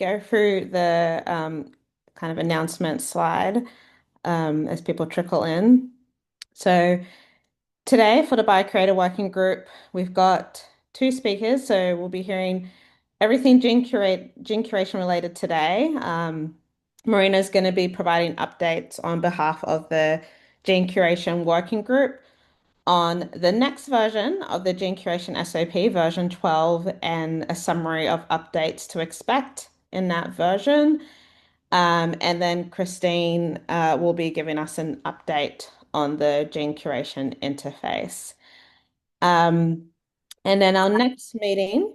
go through the kind of announcement slide as people trickle in. So today for the Biocurator Working Group, we've got two speakers. So we'll be hearing everything gene curation related today. Marina is going to be providing updates on behalf of the Gene Curation Working Group on the next version of the Gene Curation SOP, version 12, and a summary of updates to expect in that version. And then Christine will be giving us an update on the Gene Curation interface. Um, and then our next meeting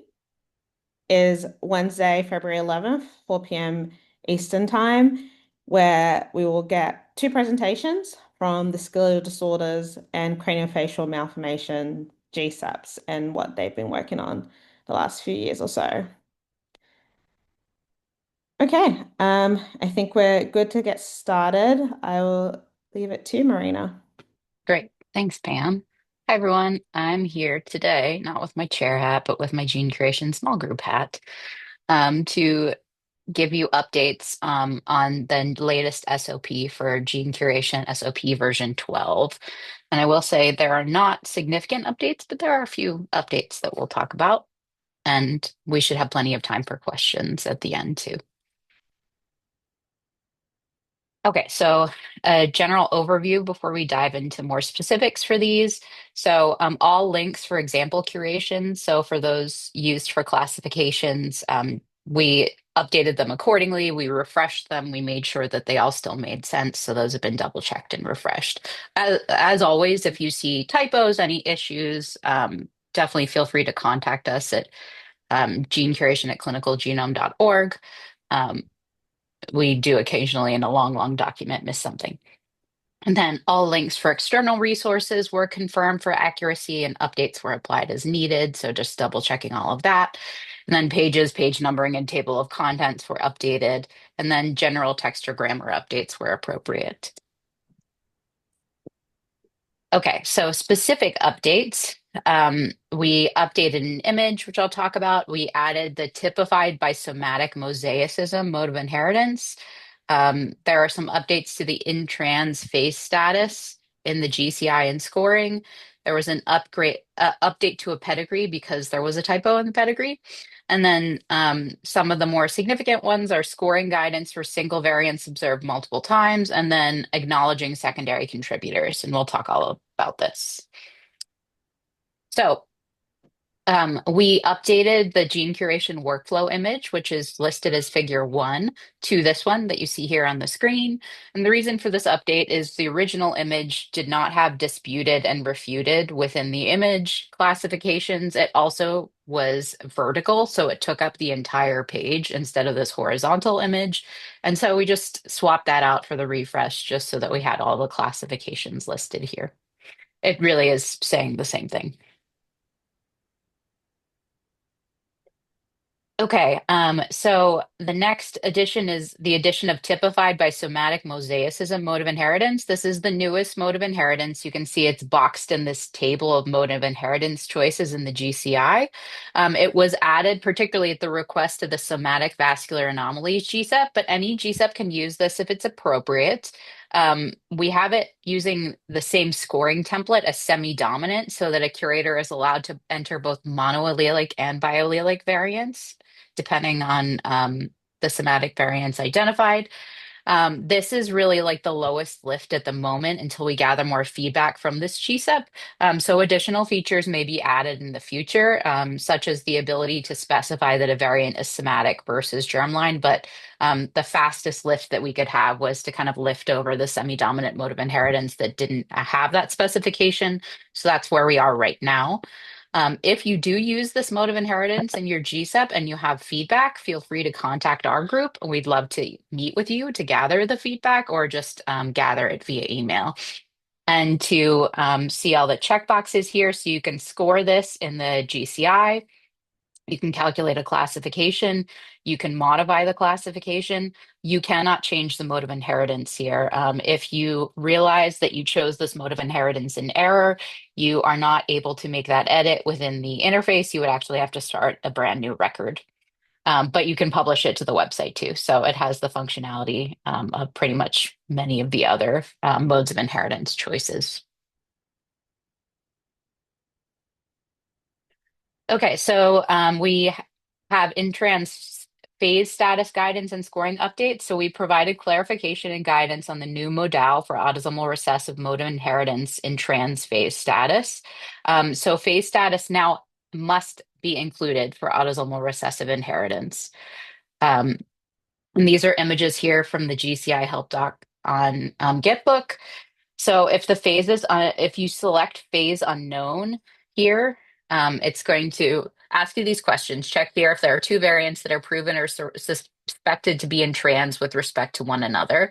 is Wednesday, February 11th, 4 p.m. Eastern Time, where we will get two presentations from the Skeletal Disorders and Craniofacial Malformation GSAPs and what they've been working on the last few years or so. Okay, I think we're good to get started. I will leave it to you, Marina. Great. Thanks, Pam. Hi, everyone. I'm here today, not with my chair hat, but with my Gene Curation small group hat, to give you updates on the latest SOP for Gene Curation SOP version 12. And I will say there are not significant updates, but there are a few updates that we'll talk about. And we should have plenty of time for questions at the end, too. Okay, so a general overview before we dive into more specifics for these. So all links for example curations. So for those used for classifications, we updated them accordingly. We refreshed them. We made sure that they all still made sense. So those have been double checked and refreshed. As always, if you see typos, any issues, definitely feel free to contact us at genecuration@clinicalgenome.org. We do occasionally in a long document miss something. And then all links for external resources were confirmed for accuracy and updates were applied as needed. So just double checking all of that. And then pages, page numbering, and table of contents were updated. And then general text or grammar updates were appropriate. Okay, so specific updates. We updated an image, which I'll talk about. We added the typified by somatic mosaicism mode of inheritance. There are some updates to the in-trans phase status in the GCI and scoring. There was an update to a pedigree because there was a typo in the pedigree. And then some of the more significant ones are scoring guidance for single variants observed multiple times, and then acknowledging secondary contributors. And we'll talk all about this. So we updated the gene curation workflow image, which is listed as figure 1, to this one that you see here on the screen. And the reason for this update is the original image did not have disputed and refuted within the image classifications. It also was vertical, so it took up the entire page instead of this horizontal image. And so we just swapped that out for the refresh just so that we had all the classifications listed here. It really is saying the same thing. Okay, so the next addition is the addition of typified by somatic mosaicism mode of inheritance. This is the newest mode of inheritance. You can see it's boxed in this table of mode of inheritance choices in the GCI. It was added particularly at the request of the somatic vascular anomalies GSEP, but any GSEP can use this if it's appropriate. We have it using the same scoring template as semi-dominant so that a curator is allowed to enter both monoallelic and biallelic variants depending on the somatic variants identified. This is really like the lowest lift at the moment until we gather more feedback from this GSEP. So additional features may be added in the future, such as the ability to specify that a variant is somatic versus germline. But the fastest lift that we could have was to kind of lift over the semi-dominant mode of inheritance that didn't have that specification. So that's where we are right now. If you do use this mode of inheritance in your GSEP and you have feedback, feel free to contact our group. We'd love to meet with you to gather the feedback or just gather it via email. And to see all the checkboxes here, so you can score this in the GCI. You can calculate a classification. You can modify the classification. You cannot change the mode of inheritance here. If you realize that you chose this mode of inheritance in error, you are not able to make that edit within the interface. You would actually have to start a brand new record. But you can publish it to the website too. So it has the functionality of pretty much many of the other modes of inheritance choices. Okay, so we have in-trans phase status guidance and scoring updates. So we provided clarification and guidance on the new modal for autosomal recessive mode of inheritance in trans phase status. So phase status now must be included for autosomal recessive inheritance. Um, and these are images here from the GCI help doc on Gitbook. So if the phase is if you select phase unknown here, it's going to ask you these questions. Check here if there are two variants that are proven or suspected to be in trans with respect to one another.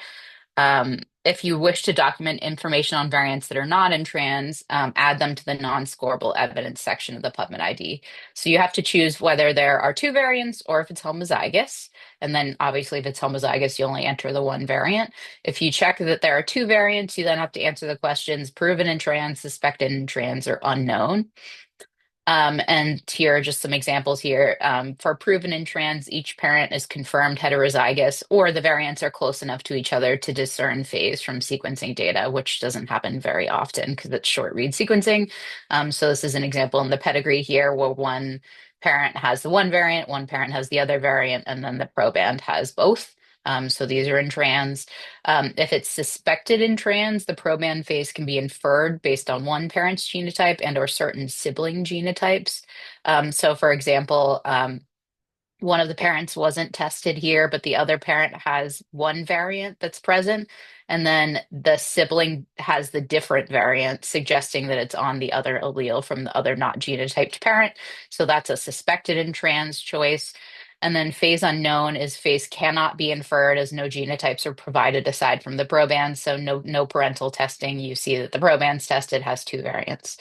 If you wish to document information on variants that are not in trans, add them to the non-scorable evidence section of the PubMed ID. So you have to choose whether there are two variants or if it's homozygous. And then obviously if it's homozygous, you only enter the one variant. If you check that there are two variants, you then have to answer the questions proven in trans, suspected in trans, or unknown. And here are just some examples here. For proven in trans, each parent is confirmed heterozygous, or the variants are close enough to each other to discern phase from sequencing data, which doesn't happen very often because it's short read sequencing. So this is an example in the pedigree here where one parent has the one variant, one parent has the other variant, and then the proband has both. So these are in trans. If it's suspected in trans, the proband phase can be inferred based on one parent's genotype and or certain sibling genotypes. So for example, one of the parents wasn't tested here, but the other parent has one variant that's present, and then the sibling has the different variant, suggesting that it's on the other allele from the other not genotyped parent. So that's a suspected in trans choice. And then phase unknown is phase cannot be inferred as no genotypes are provided aside from the proband. So no parental testing. You see that the proband's tested has two variants.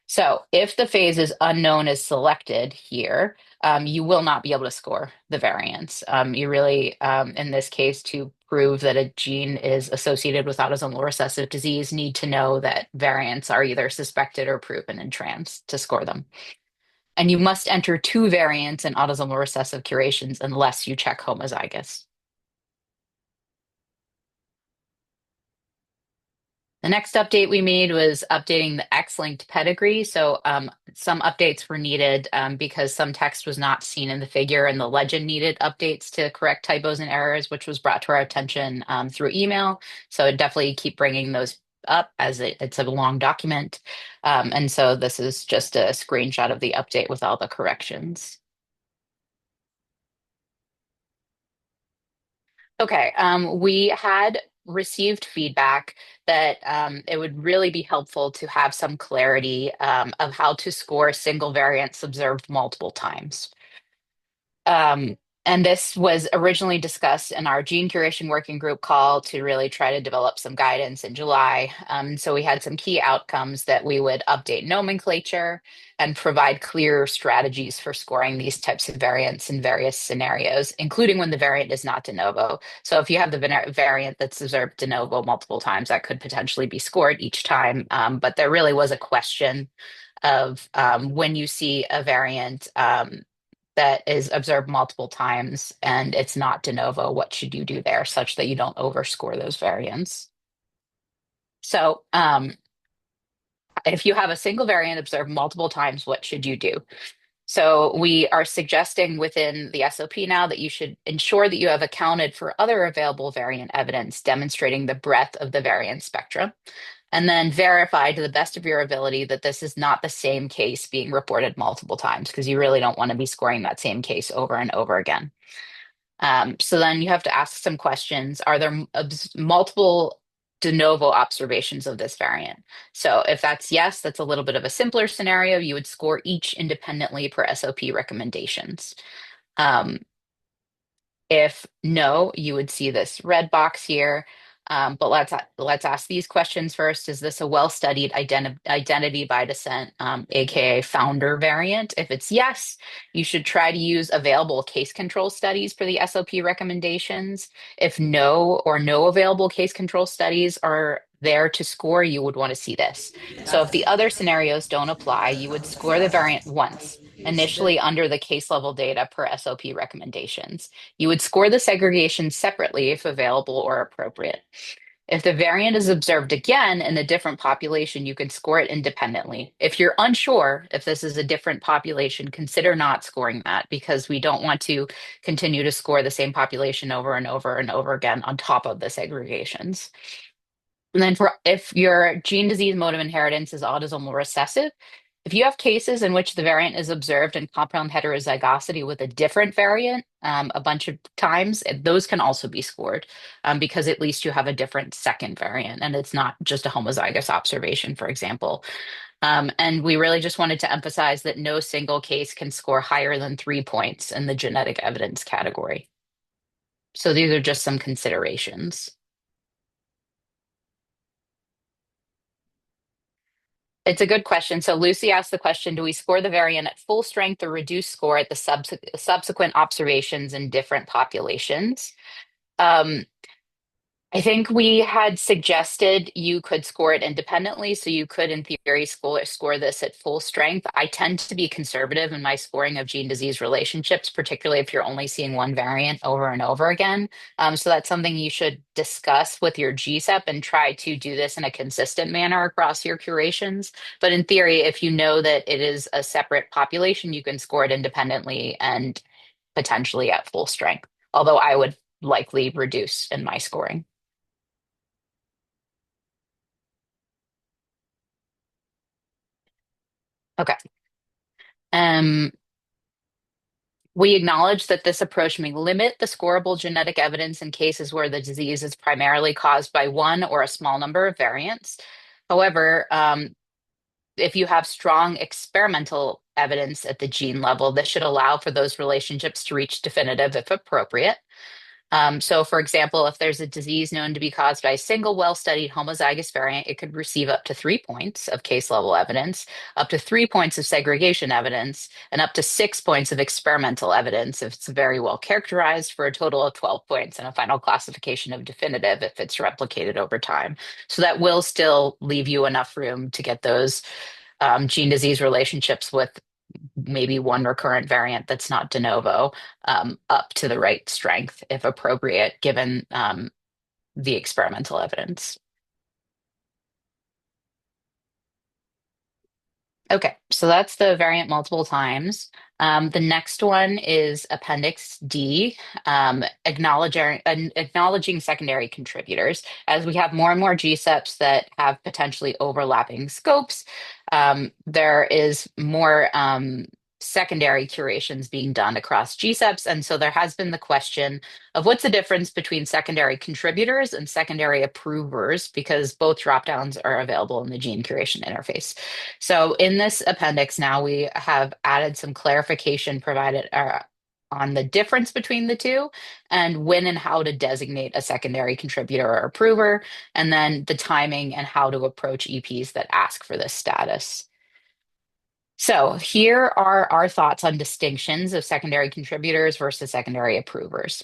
So if the phase is unknown is selected here, you will not be able to score the variants. You really, in this case, to prove that a gene is associated with autosomal recessive disease, need to know that variants are either suspected or proven in trans to score them. And you must enter two variants in autosomal recessive curations unless you check homozygous. The next update we made was updating the X-linked pedigree. So some updates were needed because some text was not seen in the figure and the legend needed updates to correct typos and errors, which was brought to our attention through email. So definitely keep bringing those up as it's a long document. And so this is just a screenshot of the update with all the corrections. Okay, we had received feedback that it would really be helpful to have some clarity of how to score single variants observed multiple times. Um, and this was originally discussed in our Gene Curation Working Group call to really try to develop some guidance in July. So we had some key outcomes that we would update nomenclature and provide clear strategies for scoring these types of variants in various scenarios, including when the variant is not de novo. So if you have the variant that's observed de novo multiple times, that could potentially be scored each time. But there really was a question of when you see a variant that is observed multiple times and it's not de novo, what should you do there such that you don't overscore those variants? So if you have a single variant observed multiple times, what should you do? So we are suggesting within the SOP now that you should ensure that you have accounted for other available variant evidence demonstrating the breadth of the variant spectrum, and then verify to the best of your ability that this is not the same case being reported multiple times, because you really don't want to be scoring that same case over and over again. So then you have to ask some questions. Are there multiple de novo observations of this variant? So if that's yes, that's a little bit of a simpler scenario. You would score each independently per SOP recommendations. Um, if no, you would see this red box here. But let's ask these questions first. Is this a well-studied identity by descent, aka founder variant? If it's yes, you should try to use available case control studies for the SOP recommendations. If no or no available case control studies are there to score, you would want to see this. So if the other scenarios don't apply, you would score the variant once, initially under the case level data per SOP recommendations. You would score the segregation separately if available or appropriate. If the variant is observed again in a different population, you can score it independently. If you're unsure if this is a different population, consider not scoring that because we don't want to continue to score the same population over and over and over again on top of the segregations. And then for if your gene disease mode of inheritance is autosomal recessive, if you have cases in which the variant is observed in compound heterozygosity with a different variant a bunch of times, those can also be scored because at least you have a different second variant and it's not just a homozygous observation, for example. And we really just wanted to emphasize that no single case can score higher than 3 points in the genetic evidence category. So these are just some considerations. It's a good question. So Lucy asked the question, do we score the variant at full strength or reduce score at the subsequent observations in different populations? Um, I think we had suggested you could score it independently, so you could, in theory, score this at full strength. I tend to be conservative in my scoring of gene disease relationships, particularly if you're only seeing one variant over and over again. So that's something you should discuss with your GSEP and try to do this in a consistent manner across your curations. But in theory, if you know that it is a separate population, you can score it independently and potentially at full strength, although I would likely reduce in my scoring. Okay. Um, we acknowledge that this approach may limit the scorable genetic evidence in cases where the disease is primarily caused by one or a small number of variants. However, if you have strong experimental evidence at the gene level, this should allow for those relationships to reach definitive if appropriate. So, for example, if there's a disease known to be caused by a single well-studied homozygous variant, it could receive up to 3 points of case-level evidence, up to 3 points of segregation evidence, and up to 6 points of experimental evidence if it's very well characterized, for a total of 12 points and a final classification of definitive if it's replicated over time. So that will still leave you enough room to get those gene disease relationships with maybe one recurrent variant that's not de novo up to the right strength if appropriate, given the experimental evidence. Okay, so that's the variant multiple times. The next one is Appendix D, acknowledging secondary contributors. As we have more and more GSEPs that have potentially overlapping scopes, there is more secondary curations being done across GSEPs. And so there has been the question of what's the difference between secondary contributors and secondary approvers, because both dropdowns are available in the gene curation interface. So in this appendix now, we have added some clarification provided on the difference between the two and when and how to designate a secondary contributor or approver, and then the timing and how to approach EPs that ask for this status. So here are our thoughts on distinctions of secondary contributors versus secondary approvers.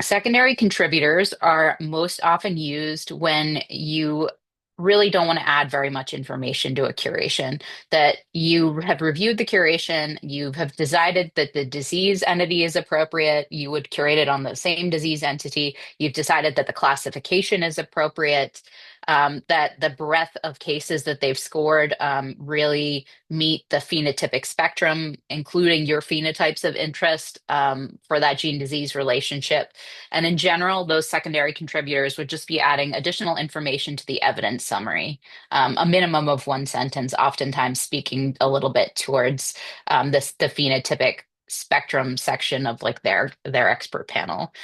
Secondary contributors are most often used when you really don't want to add very much information to a curation, that you have reviewed the curation, you have decided that the disease entity is appropriate, you would curate it on the same disease entity, you've decided that the classification is appropriate, that the breadth of cases that they've scored really meet the phenotypic spectrum, including your phenotypes of interest for that gene disease relationship. And in general, those secondary contributors would just be adding additional information to the evidence summary, a minimum of one sentence, oftentimes speaking a little bit towards the phenotypic spectrum section of like their expert panel.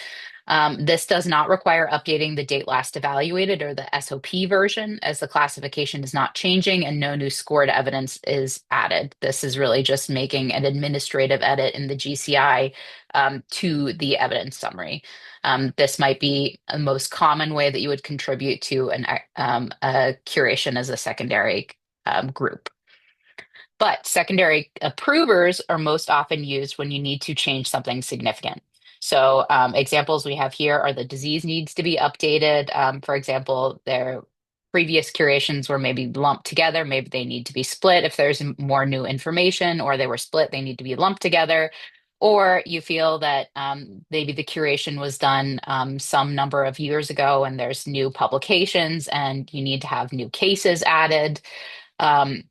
This does not require updating the date last evaluated or the SOP version, as the classification is not changing and no new scored evidence is added. This is really just making an administrative edit in the GCI to the evidence summary. This might be the most common way that you would contribute to a curation as a secondary group. But secondary approvers are most often used when you need to change something significant. So examples we have here are the disease needs to be updated. For example, there previous curations were maybe lumped together. Maybe they need to be split if there's more new information, or they were split, they need to be lumped together. Or you feel that maybe the curation was done some number of years ago and there's new publications and you need to have new cases added. Um,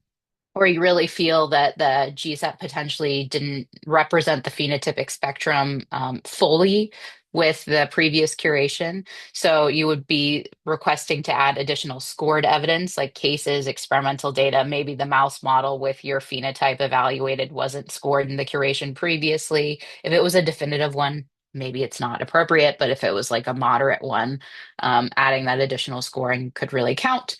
or you really feel that the GSEP potentially didn't represent the phenotypic spectrum fully with the previous curation. So you would be requesting to add additional scored evidence like cases, experimental data. Maybe the mouse model with your phenotype evaluated wasn't scored in the curation previously. If it was a definitive one, maybe it's not appropriate, but if it was like a moderate one, adding that additional scoring could really count.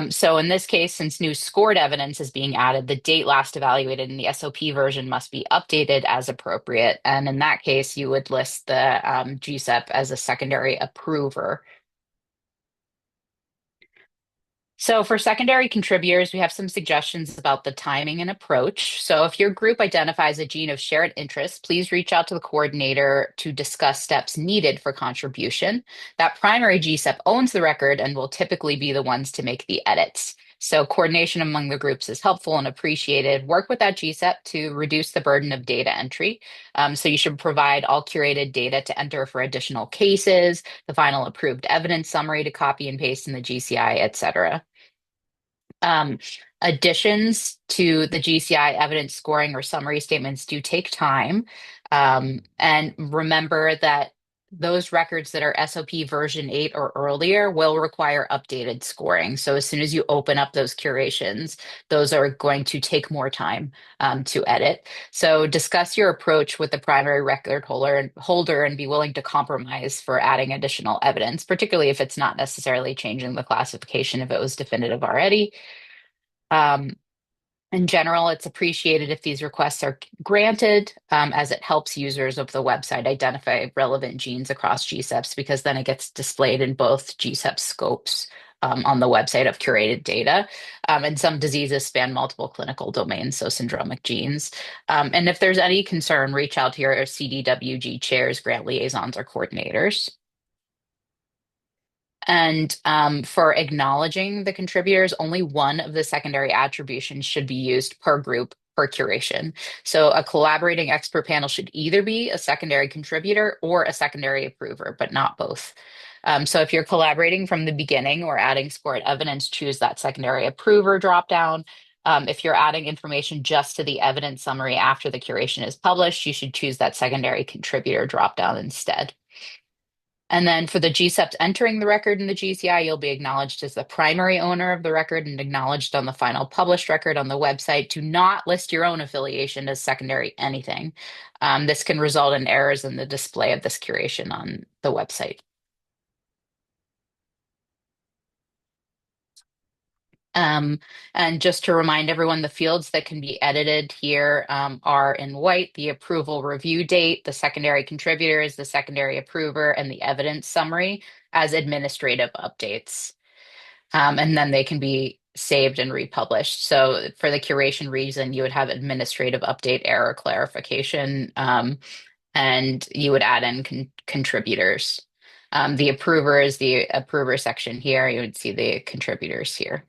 So in this case, since new scored evidence is being added, the date last evaluated in the SOP version must be updated as appropriate. And in that case, you would list the GSEP as a secondary approver. So for secondary contributors, we have some suggestions about the timing and approach. So if your group identifies a gene of shared interest, please reach out to the coordinator to discuss steps needed for contribution. That primary GSEP owns the record and will typically be the ones to make the edits. So coordination among the groups is helpful and appreciated. Work with that GSEP to reduce the burden of data entry. So you should provide all curated data to enter for additional cases, the final approved evidence summary to copy and paste in the GCI, et cetera. Um, Additions to the GCI evidence scoring or summary statements do take time. And remember that those records that are SOP version 8 or earlier will require updated scoring. So as soon as you open up those curations, those are going to take more time to edit. So discuss your approach with the primary record holder and be willing to compromise for adding additional evidence, particularly if it's not necessarily changing the classification if it was definitive already. Um, in general, it's appreciated if these requests are granted, as it helps users of the website identify relevant genes across GSEPs, because then it gets displayed in both GSEP scopes on the website of curated data. And some diseases span multiple clinical domains, so syndromic genes. And if there's any concern, reach out to your CDWG chairs, grant liaisons, or coordinators. And for acknowledging the contributors, only one of the secondary attributions should be used per group per curation. So a collaborating expert panel should either be a secondary contributor or a secondary approver, but not both. So if you're collaborating from the beginning or adding scored evidence, choose that secondary approver dropdown. If you're adding information just to the evidence summary after the curation is published, you should choose that secondary contributor dropdown instead. And then for the GSEPs entering the record in the GCI, you'll be acknowledged as the primary owner of the record and acknowledged on the final published record on the website. Do not list your own affiliation as secondary anything. This can result in errors in the display of this curation on the website. And just to remind everyone, the fields that can be edited here are in white: the approval review date, the secondary contributors, the secondary approver, and the evidence summary as administrative updates. And then they can be saved and republished. So for the curation reason, you would have administrative update error clarification, and you would add in contributors. The approver is the approver section here. You would see the contributors here.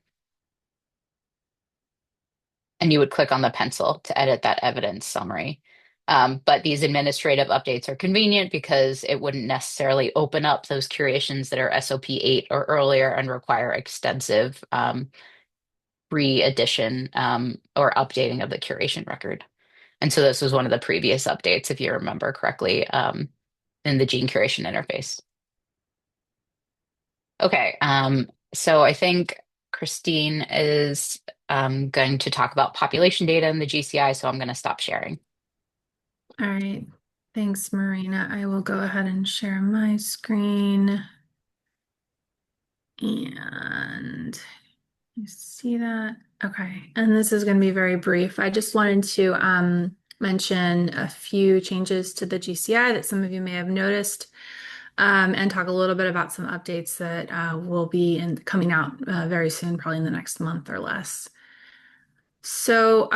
And you would click on the pencil to edit that evidence summary. But these administrative updates are convenient because it wouldn't necessarily open up those curations that are SOP 8 or earlier and require extensive re-edition or updating of the curation record. And so this was one of the previous updates, if you remember correctly, in the Gene Curation interface. Okay, so I think Christine is going to talk about population data in the GCI, so I'm going to stop sharing. All right. Thanks, Marina. I will go ahead and share my screen. And you see that? Okay. And this is going to be very brief. I just wanted to mention a few changes to the GCI that some of you may have noticed, and talk a little bit about some updates that will be coming out very soon, probably in the next month or less. So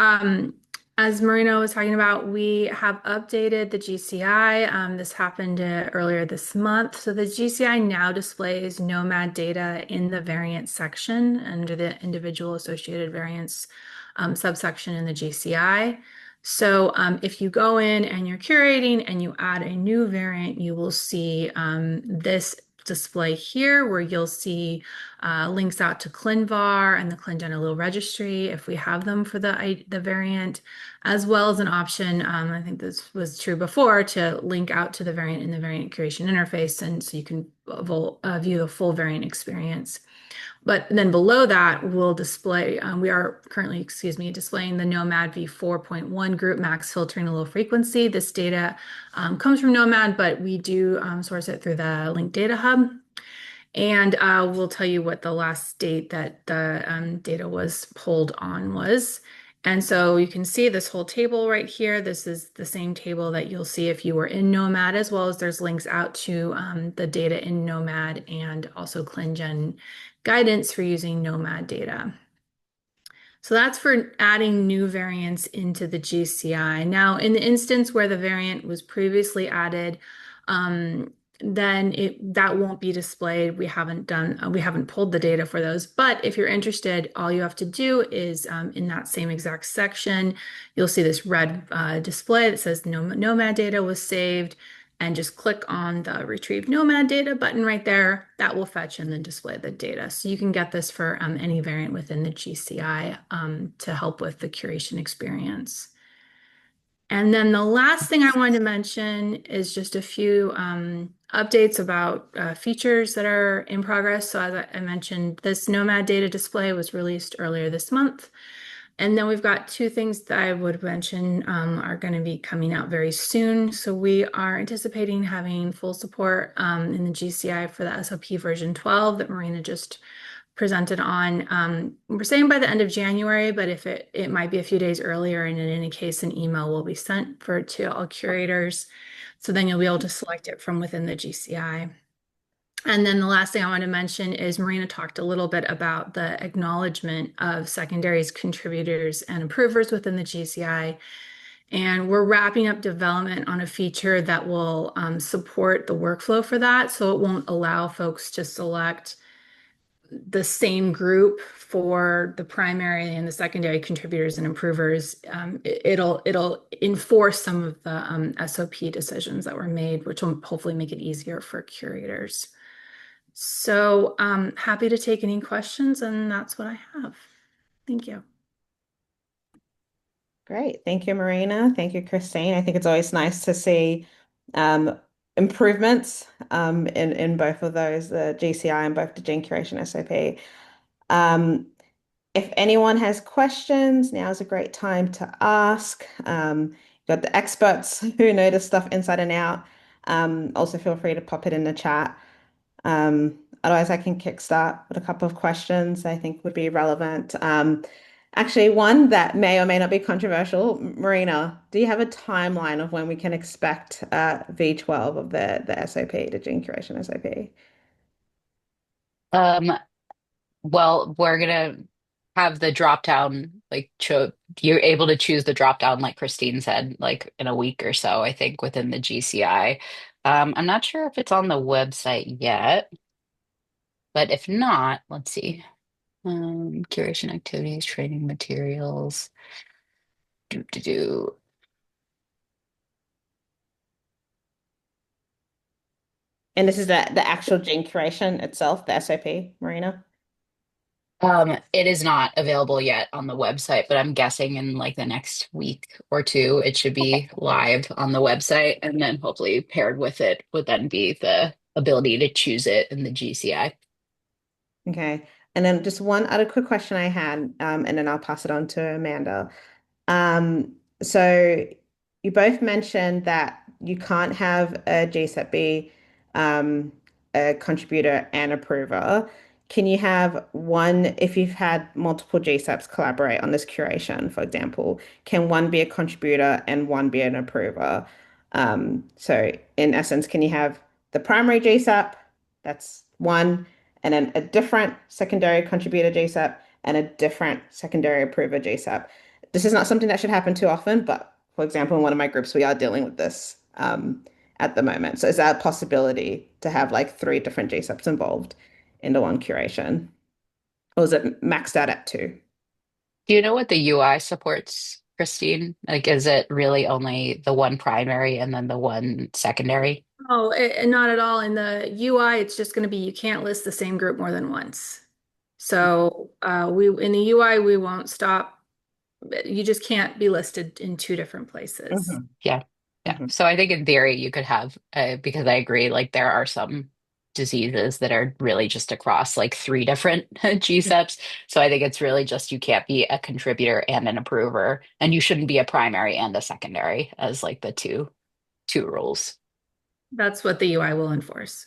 As Marina was talking about, we have updated the GCI. This happened earlier this month. So the GCI now displays nomad data in the variant section under the individual associated variants subsection in the GCI. So if you go in and you're curating and you add a new variant, you will see this display here where you'll see links out to ClinVar and the ClinGen allele registry if we have them for the variant, as well as an option, I think this was true before, to link out to the variant in the variant curation interface, and so you can view the full variant experience. But then below that, we'll display, we are currently, displaying the Nomad v4.1 group max filtering allele frequency. This data comes from Nomad, but we do source it through the linked data hub. And we'll tell you what the last date that the data was pulled on was. And so you can see this whole table right here. This is the same table that you'll see if you were in Nomad, as well as there's links out to the data in Nomad and also ClinGen guidance for using Nomad data. So that's for adding new variants into the GCI. Now, in the instance where the variant was previously added, then that won't be displayed. We haven't pulled the data for those. But if you're interested, all you have to do is in that same exact section, you'll see this red display that says Nomad data was saved, and just click on the Retrieve Nomad Data button right there. That will fetch and then display the data. So you can get this for any variant within the GCI to help with the curation experience. And then the last thing I wanted to mention is just a few updates about features that are in progress. So as I mentioned, this Nomad data display was released earlier this month. And then we've got two things that I would mention are going to be coming out very soon. So we are anticipating having full support in the GCI for the SOP version 12 that Marina just presented on. We're saying by the end of January, but if it might be a few days earlier, and in any case, an email will be sent to all curators. So then you'll be able to select it from within the GCI. And then the last thing I want to mention is Marina talked a little bit about the acknowledgement of secondaries, contributors, and approvers within the GCI. And we're wrapping up development on a feature that will support the workflow for that. So it won't allow folks to select the same group for the primary and the secondary contributors and approvers. It'll enforce some of the SOP decisions that were made, which will hopefully make it easier for curators. So happy to take any questions, and that's what I have. Thank you. Great. Thank you, Marina. Thank you, Christine. I think it's always nice to see improvements in both of those, the GCI and both the Gene Curation SOP. If anyone has questions, now is a great time to ask. You've got the experts who know this stuff inside and out. Also, feel free to pop it in the chat. Otherwise, I can kickstart with a couple of questions I think would be relevant. Actually, one that may or may not be controversial. Marina, do you have a timeline of when we can expect V12 of the SOP, the Gene Curation SOP? Um, well, we're gonna have the drop down you're able to choose the drop down like Christine said, like in a week or so, I think, within the GCI. I'm not sure if it's on the website yet, but if not, let's see. Curation activities, training materials. Do. And this is the actual Gene Curation itself, the SOP, Marina? It is not available yet on the website, but I'm guessing in like the next week or two, it should be live on the website. And then hopefully paired with it would then be the ability to choose it in the GCI. Okay. And then just one other quick question I had, and then I'll pass it on to Amanda. So you both mentioned that you can't have a GSEP be a contributor and approver. Can you have one, if you've had multiple GSEPs collaborate on this curation, for example, can one be a contributor and one be an approver? So in essence, can you have the primary GSEP, that's one, and then a different secondary contributor GSEP and a different secondary approver GSEP? This is not something that should happen too often, but for example, in one of my groups, we are dealing with this at the moment. So is that a possibility to have like three different GSEPs involved in the one curation? Or is it maxed out at two? Do you know what the UI supports, Christine? Like, is it really only the one primary and then the one secondary? Oh, not at all. In the UI, it's just going to be you can't list the same group more than once. So we in the UI we won't stop. You just can't be listed in two different places. Hmm. Yeah. Yeah. Hmm. So I think in theory you could have, because I agree, like there are some diseases that are really just across like three different GSEPs. So I think it's really just you can't be a contributor and an approver, and you shouldn't be a primary and a secondary as like the two rules. That's what the UI will enforce.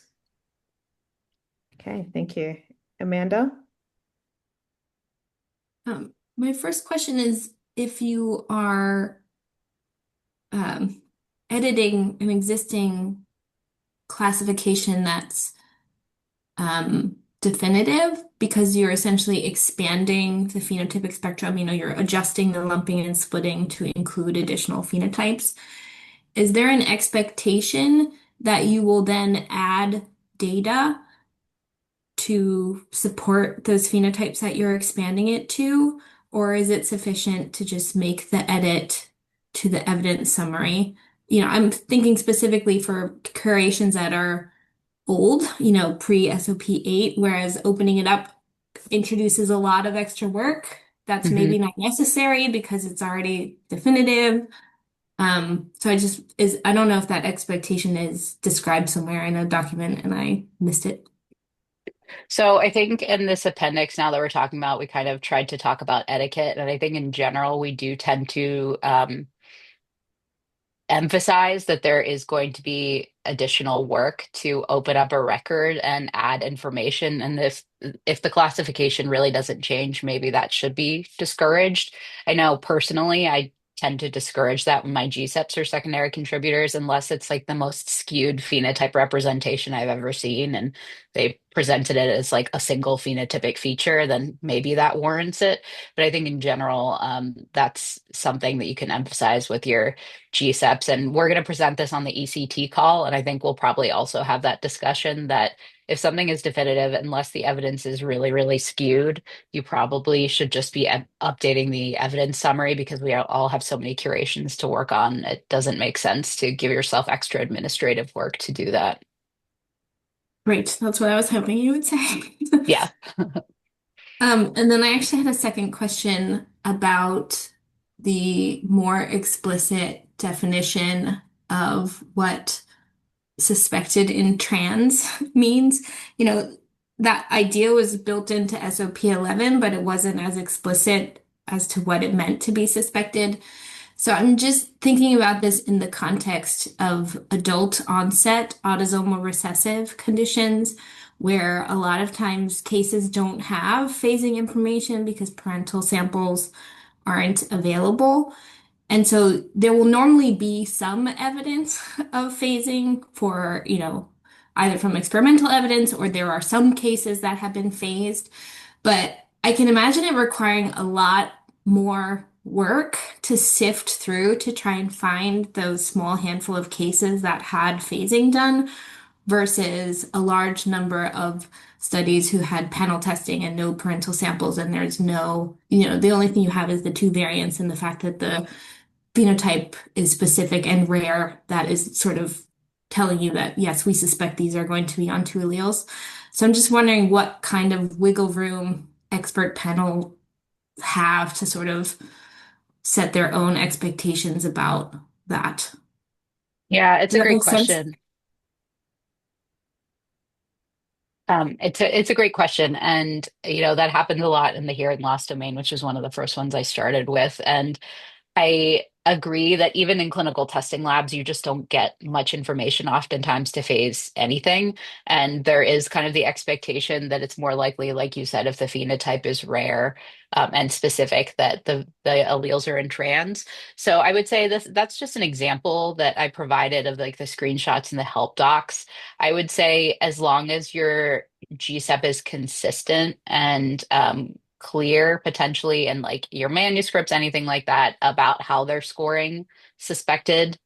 Okay, thank you. Amanda? My first question is if you are um, editing an existing classification that's definitive because you're essentially expanding the phenotypic spectrum, you're adjusting the lumping and splitting to include additional phenotypes. Is there an expectation that you will then add data to support those phenotypes that you're expanding it to? Or is it sufficient to just make the edit to the evidence summary? I'm thinking specifically for curations that are old, pre-SOP 8, whereas opening it up introduces a lot of extra work that's maybe Mhm. not necessary because it's already definitive. So I don't know if that expectation is described somewhere in a document and I missed it. So I think in this appendix, now that we're talking about, we kind of tried to talk about etiquette, and I think in general we do tend to emphasize that there is going to be additional work to open up a record and add information. And if the classification really doesn't change, maybe that should be discouraged. I know personally, I tend to discourage that when my GSEPs or secondary contributors, unless it's like the most skewed phenotype representation I've ever seen, and they presented it as like a single phenotypic feature, then maybe that warrants it. But I think in general, that's something that you can emphasize with your GSEPs. And we're going to present this on the ECT call. And I think we'll probably also have that discussion that if something is definitive, unless the evidence is really, really skewed, you probably should just be updating the evidence summary because we all have so many curations to work on. It doesn't make sense to give yourself extra administrative work to do that. Great, that's what I was hoping you would say. Yeah. And then I actually had a second question about the more explicit definition of what suspected in trans means. You know, that idea was built into SOP 11, but it wasn't as explicit as to what it meant to be suspected. So I'm just thinking about this in the context of adult onset autosomal recessive conditions, where a lot of times cases don't have phasing information because parental samples aren't available. And so there will normally be some evidence of phasing for, either from experimental evidence or there are some cases that have been phased. But I can imagine it requiring a lot more work to sift through to try and find those small handful of cases that had phasing done versus a large number of studies who had panel testing and no parental samples. And there's no, the only thing you have is the two variants and the fact that the phenotype is specific and rare. That is sort of telling you that, yes, we suspect these are going to be on two alleles. So I'm just wondering what kind of wiggle room expert panel have to sort of set their own expectations about that. Yeah, it's Does a that great make sense? question. It's a great question, and that happens a lot in the hearing loss domain, which is one of the first ones I started with. And I agree that even in clinical testing labs, you just don't get much information oftentimes to phase anything. And there is kind of the expectation that it's more likely, like you said, if the phenotype is rare and specific, that the alleles are in trans. So I would say that's just an example that I provided of like the screenshots and the help docs. I would say as long as your GSEP is consistent and clear potentially in like your manuscripts, anything like that, about how they're scoring suspected,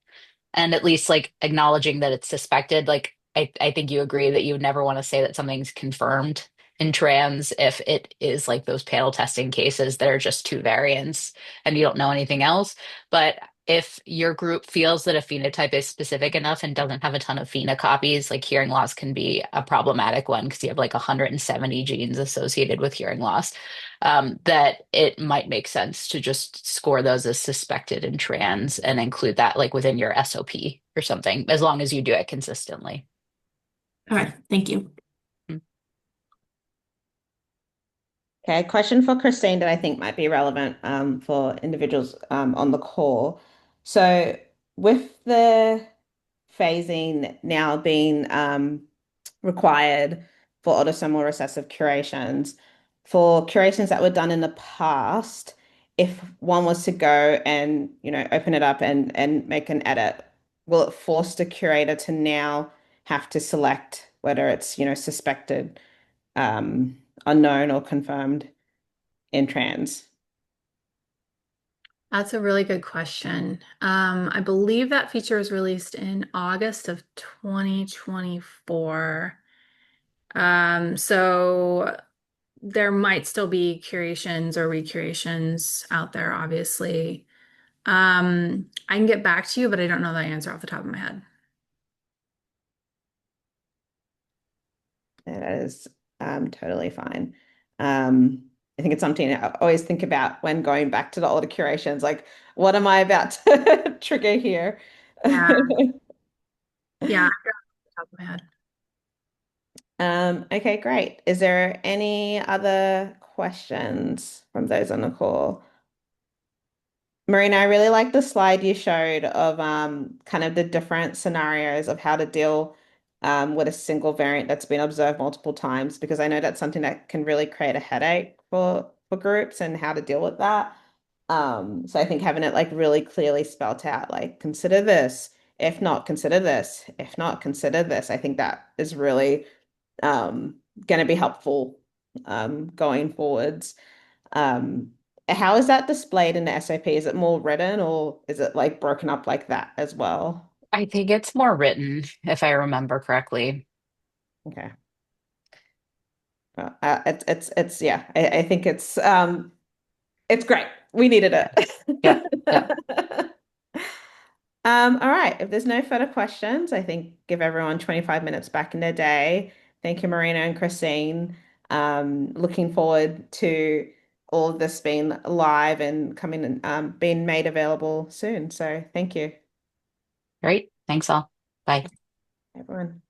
and at least like acknowledging that it's suspected. Like I think you agree that you would never want to say that something's confirmed in trans if it is like those panel testing cases that are just two variants and you don't know anything else. But if your group feels that a phenotype is specific enough and doesn't have a ton of phenocopies, like hearing loss can be a problematic one because you have like 170 genes associated with hearing loss, that it might make sense to just score those as suspected in trans and include that like within your SOP or something, as long as you do it consistently. All right, thank you. Okay, question for Christine that I think might be relevant for individuals on the call. So, with the phasing now being required for autosomal recessive curations, for curations that were done in the past, if one was to go and open it up and make an edit, will it force the curator to now have to select whether it's suspected, unknown, or confirmed in trans? That's a really good question. I believe that feature was released in August of 2024. So there might still be curations or recurations out there, obviously. I can get back to you, but I don't know that answer off the top of my head. That is totally fine. I think it's something I always think about when going back to the older curations, like what am I about to trigger here? Yeah, yeah, off the top of my head. Okay, great. Is there any other questions from those on the call? Marina, I really like the slide you showed of kind of the different scenarios of how to deal with a single variant that's been observed multiple times, because I know that's something that can really create a headache for groups and how to deal with that. So I think having it like really clearly spelt out, like consider this, if not, consider this, if not, consider this. I think that is really going to be helpful going forwards. Um, how is that displayed in the SOP? Is it more written or is it like broken up like that as well? I think it's more written, if I remember correctly. Okay. Well, it's yeah. I think it's great. We needed Yeah. Yeah. Yeah. it. All right. If there's no further questions, I think give everyone 25 minutes back in their day. Thank you, Marina and Christine. Looking forward to all of this being live and coming and being made available soon. So thank you, Great. Thanks all. Bye. everyone.